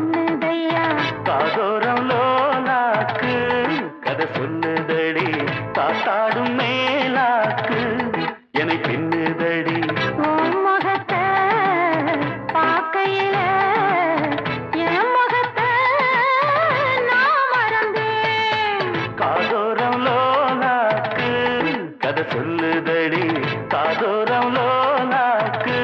பின்னுதையா காதோரம் லோலாக்கு கதை சொல்லுதடி காத்தாடும் மேலாக்கு என்னை பின்னுதடி உன் முகத்தை பார்க்கையில என் முகத்தை நான் மறந்தேன் காதோரம் லோலாக்கு கதை சொல்லுதடி காதோரம் லோலாக்கு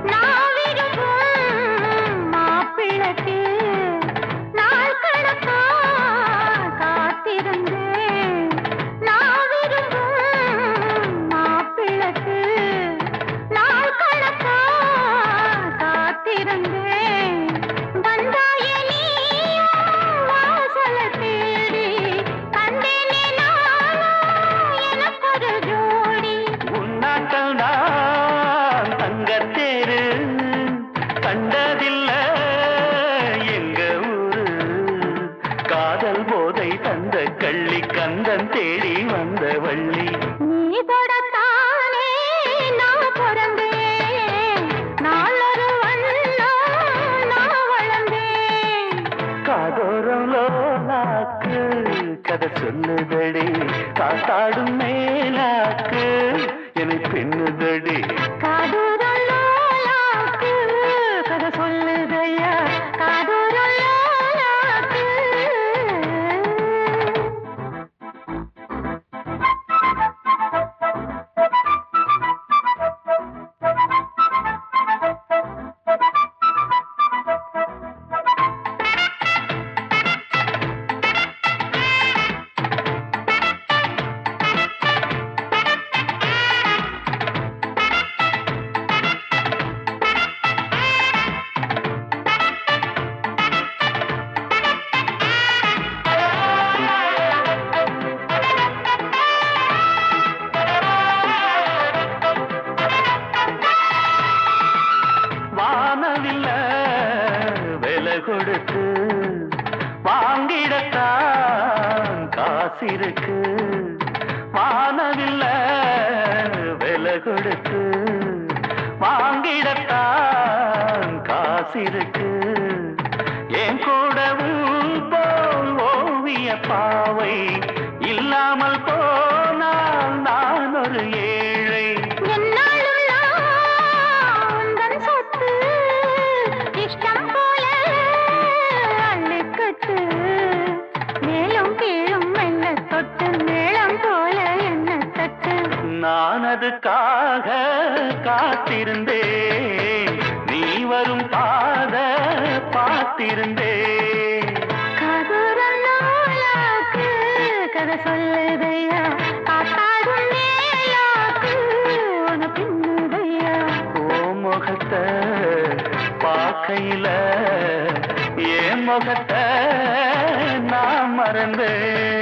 நான் விரும்பும் மாப்பிள்ளைக்கு நாள் கணக்கா காத்திருந்தேன் நான் விரும்பும் மாப்பிள்ளைக்கு நாள் கணக்கா காத்திருந்தேன் வந்தாயே நீயும் வாசல தேடி கண்டேனே நானும் எனக்கொரு ஜோடி உன்னாக்கள் நான் தங்கத்தேரு கண்டதில்ல எங்க ஊரு காதல் போதை தந்த கள்ளி கந்தன் தேடி வந்த வள்ளி நீ தொடத்தானே நான் பிறந்தேன் நாளொரு வண்ணம் நான் வளர்ந்தேன் காதோரம் லோலாக்கு கதை சொல்லுதடி காத்தாடும் மேலாக்கு என்னை பின்னுதடி காதூரம் லோலாக்கு கதை சொல்லுதையா காதூரம் லோலாக்கு வானவில்ல விலை கொடுத்து வாங்கிடத்தான் காசிருக்கு வானவில்ல விலை கொடுத்து வாங்கிடத்தான் காசிருக்கு என் கூடவும் போல் ஓவிய பாவை இல்லாமல் போனால் நான் ஒரு ஏழை என்னாலும் நான் உந்தன் சொத்து இஷ்டம் போல அள்ளிக்கட்டு மேலும் கீழும் மெல்ல தொட்டு மேளம் போல என்ன தட்டு நான் அதுக்காக காத்திருந்தேன் நீ வரும் பாத பார்த்திருந்தேன் காதூரம் லோலாக்கு கதை சொல்லுதையா காத்தாடும் மேலாக்கு உன பின்னுதையா ஓ முகத்தை பார்க்கையில என் முகத்தை நான் மறந்தேன்